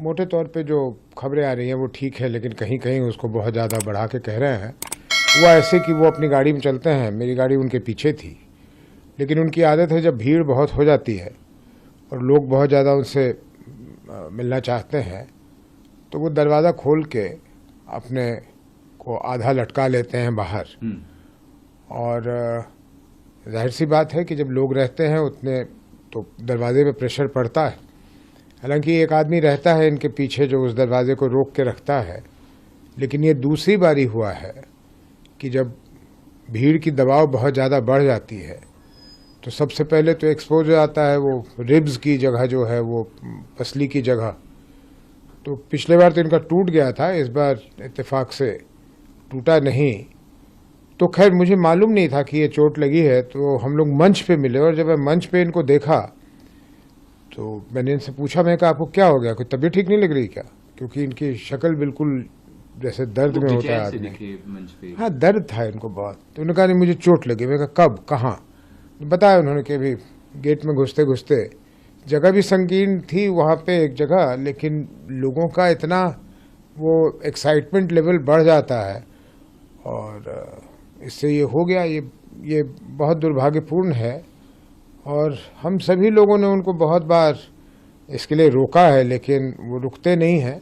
मोटे तौर पे जो खबरें आ रही हैं वो ठीक है, लेकिन कहीं कहीं उसको बहुत ज़्यादा बढ़ा के कह रहे हैं। वो ऐसे कि वो अपनी गाड़ी में चलते हैं, मेरी गाड़ी उनके पीछे थी, लेकिन उनकी आदत है जब भीड़ बहुत हो जाती है और लोग बहुत ज़्यादा उनसे मिलना चाहते हैं तो वो दरवाज़ा खोल के अपने को आधा लटका लेते हैं बाहर। और जाहिर सी बात है कि जब लोग रहते हैं उतने तो दरवाजे पे प्रेशर पड़ता है। हालांकि एक आदमी रहता है इनके पीछे जो उस दरवाजे को रोक के रखता है, लेकिन ये दूसरी बारी हुआ है कि जब भीड़ की दबाव बहुत ज़्यादा बढ़ जाती है तो सबसे पहले तो एक्सपोज हो जाता है वो रिब्स की जगह जो है, वो पसली की जगह। तो पिछले बार तो इनका टूट गया था, इस बार इत्तेफाक से टूटा नहीं। तो खैर मुझे मालूम नहीं था कि ये चोट लगी है, तो हम लोग मंच पे मिले और जब मैं मंच पे इनको देखा तो मैंने इनसे पूछा, मैं कहा आपको क्या हो गया, कोई तबीयत ठीक नहीं लग रही क्या? क्योंकि इनकी शक्ल बिल्कुल जैसे दर्द में होता है आदमी। हाँ, दर्द था इनको बहुत। तो उन्होंने कहा नहीं मुझे चोट लगी। मैं कहा कब, कहाँ? बताया उन्होंने कि अभी गेट में घुसते घुसते, जगह भी संकीर्ण थी वहाँ पे एक जगह, लेकिन लोगों का इतना वो एक्साइटमेंट लेवल बढ़ जाता है और इससे ये हो गया। ये बहुत दुर्भाग्यपूर्ण है और हम सभी लोगों ने उनको बहुत बार इसके लिए रोका है, लेकिन वो रुकते नहीं हैं।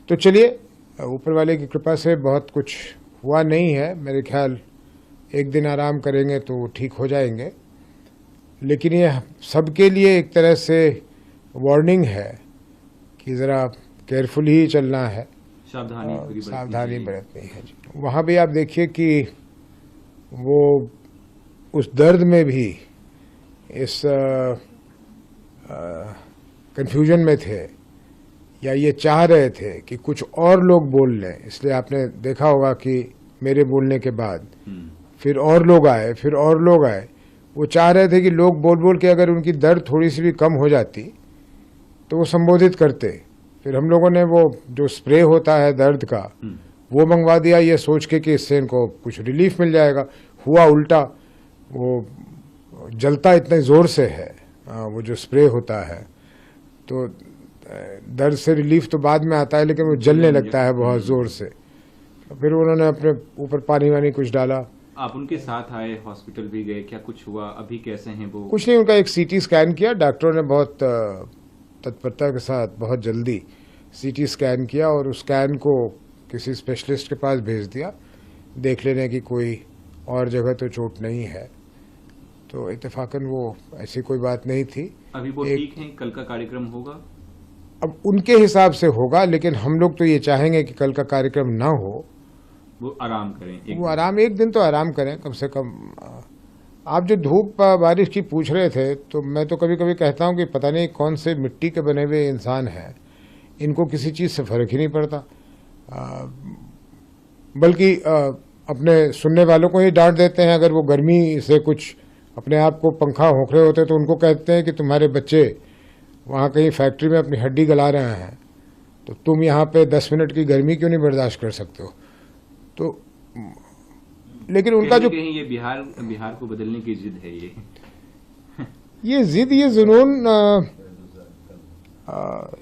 तो चलिए, ऊपर वाले की कृपा से बहुत कुछ हुआ नहीं है। मेरे ख्याल एक दिन आराम करेंगे तो वो ठीक हो जाएंगे। लेकिन ये सबके लिए एक तरह से वार्निंग है कि ज़रा केयरफुली ही चलना है, सावधानी बरतनी है जी। वहाँ भी आप देखिए कि वो उस दर्द में भी इस कन्फ्यूजन में थे, या ये चाह रहे थे कि कुछ और लोग बोल लें। इसलिए आपने देखा होगा कि मेरे बोलने के बाद फिर और लोग आए, फिर और लोग आए। वो चाह रहे थे कि लोग बोल बोल के अगर उनकी दर्द थोड़ी सी भी कम हो जाती तो वो संबोधित करते। फिर हम लोगों ने वो जो स्प्रे होता है दर्द का वो मंगवा दिया, ये सोच के कि इससे इनको कुछ रिलीफ मिल जाएगा। हुआ उल्टा, वो जलता इतने ज़ोर से है वो जो स्प्रे होता है, तो दर्द से रिलीफ तो बाद में आता है, लेकिन वो जलने लगता है बहुत ज़ोर से। फिर उन्होंने अपने ऊपर पानी वानी कुछ डाला। आप उनके साथ आए, हॉस्पिटल भी गए, क्या कुछ हुआ? अभी कैसे हैं वो? कुछ नहीं, उनका एक सीटी स्कैन किया डॉक्टरों ने, बहुत तत्परता के साथ बहुत जल्दी सीटी स्कैन किया और उस स्कैन को किसी स्पेशलिस्ट के पास भेज दिया, देख लेने की कोई और जगह तो चोट नहीं है। तो इत्तेफाकन वो ऐसी कोई बात नहीं थी। अभी वो ठीक हैं? कल का कार्यक्रम होगा? अब उनके हिसाब से होगा, लेकिन हम लोग तो ये चाहेंगे कि कल का कार्यक्रम ना हो, वो आराम करें। वो आराम एक दिन तो आराम करें कम से कम। आप जो धूप बारिश की पूछ रहे थे, तो मैं तो कभी कभी कहता हूँ कि पता नहीं कौन से मिट्टी के बने हुए इंसान हैं, इनको किसी चीज़ से फर्क ही नहीं पड़ता। बल्कि अपने सुनने वालों को ही डांट देते हैं। अगर वो गर्मी से कुछ अपने आप को पंखा होंक रहे होते तो उनको कहते हैं कि तुम्हारे बच्चे वहाँ कहीं फैक्ट्री में अपनी हड्डी गला रहे हैं, तो तुम यहाँ पे 10 मिनट की गर्मी क्यों नहीं बर्दाश्त कर सकते हो? तो लेकिन उनका जो ये बिहार को बदलने की जिद है, ये जिद, ये जुनून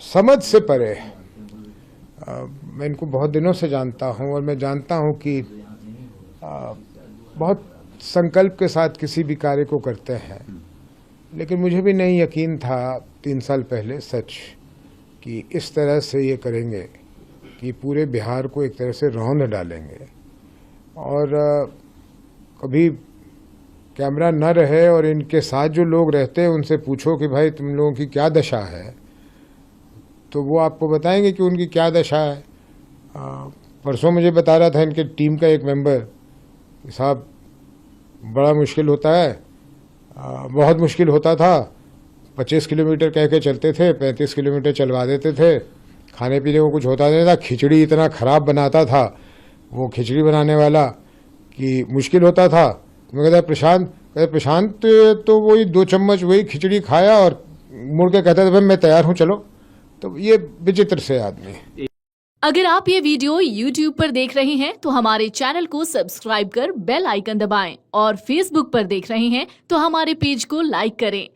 समझ से परे। मैं इनको बहुत दिनों से जानता हूँ और मैं जानता हूँ कि बहुत संकल्प के साथ किसी भी कार्य को करते हैं। लेकिन मुझे भी नहीं यकीन था 3 साल पहले, सच, कि इस तरह से ये करेंगे कि पूरे बिहार को एक तरह से रौंद डालेंगे। और कभी कैमरा न रहे और इनके साथ जो लोग रहते हैं उनसे पूछो कि भाई तुम लोगों की क्या दशा है, तो वो आपको बताएंगे कि उनकी क्या दशा है। परसों मुझे बता रहा था इनके टीम का एक मेंबर, साहब बड़ा मुश्किल होता है, बहुत मुश्किल होता था। 25 किलोमीटर कह के चलते थे, 35 किलोमीटर चलवा देते थे, खाने पीने को कुछ होता नहीं था। खिचड़ी इतना ख़राब बनाता था वो खिचड़ी बनाने वाला कि मुश्किल होता था। मैं कहता प्रशांत तो वही 2 चम्मच वही खिचड़ी खाया और मुड़ के कहता था भाई मैं तैयार हूँ चलो। तो ये विचित्र से आदमी है। अगर आप ये वीडियो YouTube पर देख रहे हैं तो हमारे चैनल को सब्सक्राइब कर बेल आइकन दबाएं और Facebook पर देख रहे हैं तो हमारे पेज को लाइक करें।